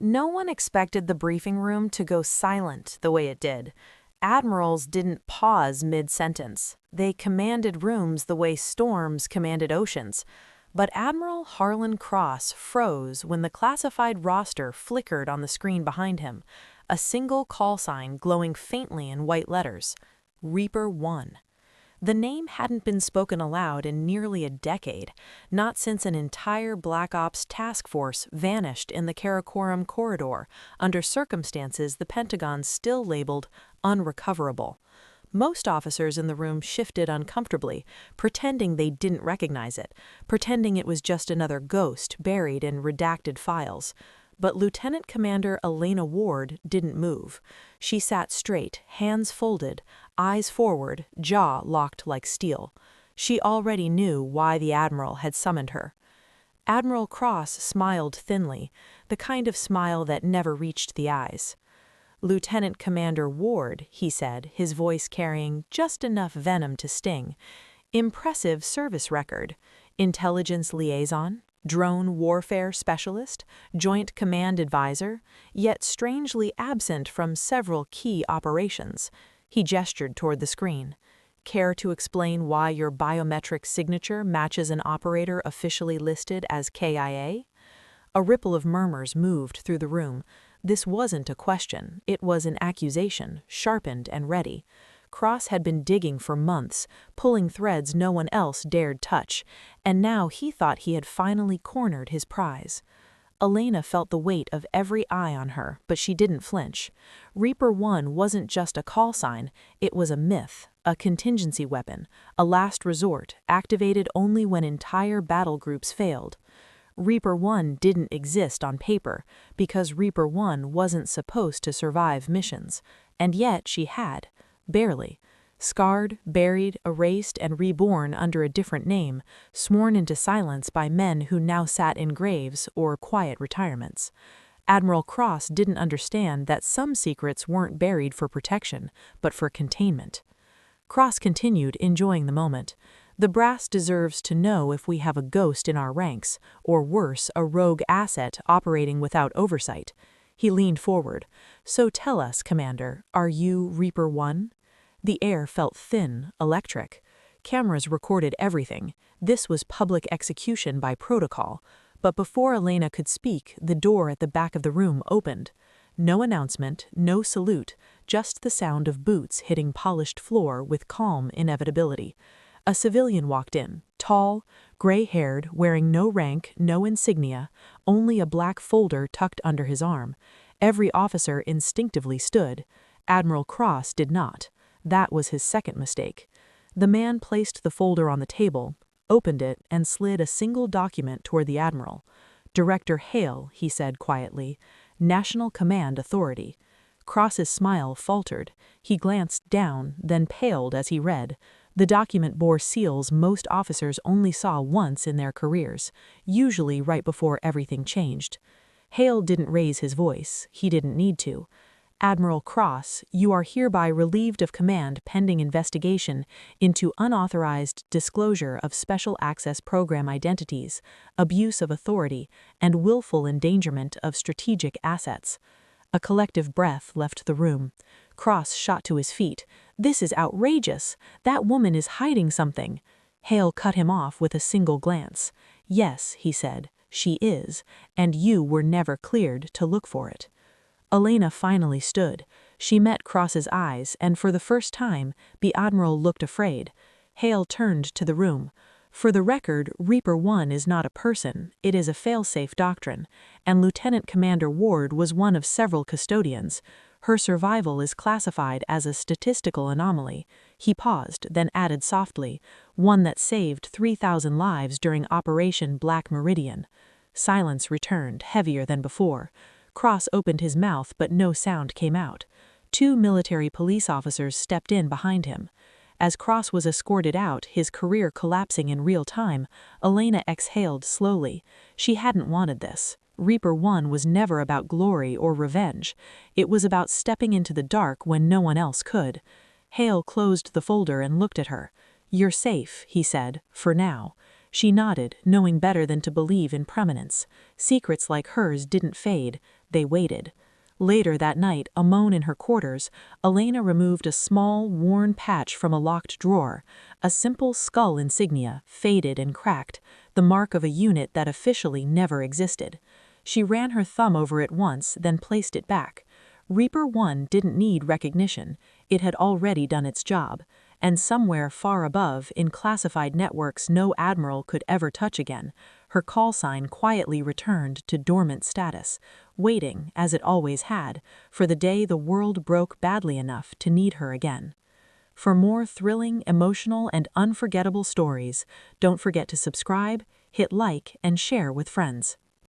No one expected the briefing room to go silent the way it did. Admirals didn't pause mid-sentence. They commanded rooms the way storms commanded oceans. But Admiral Harlan Cross froze when the classified roster flickered on the screen behind him, a single call sign glowing faintly in white letters: Reaper 1. The name hadn't been spoken aloud in nearly a decade, not since an entire Black Ops task force vanished in the Karakoram corridor under circumstances the Pentagon still labeled unrecoverable. Most officers in the room shifted uncomfortably, pretending they didn't recognize it, pretending it was just another ghost buried in redacted files. But Lieutenant Commander Elena Ward didn't move. She sat straight, hands folded, eyes forward, jaw locked like steel. She already knew why the Admiral had summoned her. Admiral Cross smiled thinly, the kind of smile that never reached the eyes. "Lieutenant Commander Ward," he said, his voice carrying just enough venom to sting. "Impressive service record. Intelligence liaison, drone warfare specialist, joint command advisor, yet strangely absent from several key operations." He gestured toward the screen. "Care to explain why your biometric signature matches an operator officially listed as KIA?" A ripple of murmurs moved through the room. This wasn't a question, it was an accusation, sharpened and ready. Cross had been digging for months, pulling threads no one else dared touch, and now he thought he had finally cornered his prize. Elena felt the weight of every eye on her, but she didn't flinch. Reaper 1 wasn't just a call sign, it was a myth, a contingency weapon, a last resort, activated only when entire battle groups failed. Reaper 1 didn't exist on paper, because Reaper 1 wasn't supposed to survive missions, and yet she had. Barely. Scarred, buried, erased, and reborn under a different name, sworn into silence by men who now sat in graves or quiet retirements. Admiral Cross didn't understand that some secrets weren't buried for protection, but for containment. Cross continued, enjoying the moment. "The brass deserves to know if we have a ghost in our ranks, or worse, a rogue asset operating without oversight." He leaned forward. "So tell us, Commander, are you Reaper 1? The air felt thin, electric. Cameras recorded everything. This was public execution by protocol. But before Elena could speak, the door at the back of the room opened. No announcement, no salute, just the sound of boots hitting polished floor with calm inevitability. A civilian walked in, tall, gray-haired, wearing no rank, no insignia, only a black folder tucked under his arm. Every officer instinctively stood. Admiral Cross did not. That was his second mistake. The man placed the folder on the table, opened it, and slid a single document toward the Admiral. "Director Hale," he said quietly, "National Command Authority." Cross's smile faltered. He glanced down, then paled as he read. The document bore seals most officers only saw once in their careers, usually right before everything changed. Hale didn't raise his voice. He didn't need to. "Admiral Cross, you are hereby relieved of command pending investigation into unauthorized disclosure of Special Access Program identities, abuse of authority, and willful endangerment of strategic assets." A collective breath left the room. Cross shot to his feet. "This is outrageous! That woman is hiding something." Hale cut him off with a single glance. "Yes," he said, "she is, and you were never cleared to look for it." Elena finally stood. She met Cross's eyes, and for the first time, the Admiral looked afraid. Hale turned to the room. "For the record, Reaper 1 is not a person, it is a fail-safe doctrine, and Lieutenant Commander Ward was one of several custodians. Her survival is classified as a statistical anomaly." He paused, then added softly, "one that saved 3,000 lives during Operation Black Meridian." Silence returned, heavier than before. Cross opened his mouth, but no sound came out. 2 military police officers stepped in behind him. As Cross was escorted out, his career collapsing in real time, Elena exhaled slowly. She hadn't wanted this. Reaper 1 was never about glory or revenge. It was about stepping into the dark when no one else could. Hale closed the folder and looked at her. "You're safe," he said, "for now." She nodded, knowing better than to believe in permanence. Secrets like hers didn't fade. They waited. Later that night, alone in her quarters, Elena removed a small, worn patch from a locked drawer, a simple skull insignia, faded and cracked, the mark of a unit that officially never existed. She ran her thumb over it once, then placed it back. Reaper 1 didn't need recognition. It had already done its job. And somewhere far above, in classified networks no Admiral could ever touch again, her call sign quietly returned to dormant status, waiting, as it always had, for the day the world broke badly enough to need her again. For more thrilling, emotional, and unforgettable stories, don't forget to subscribe, hit like, and share with friends.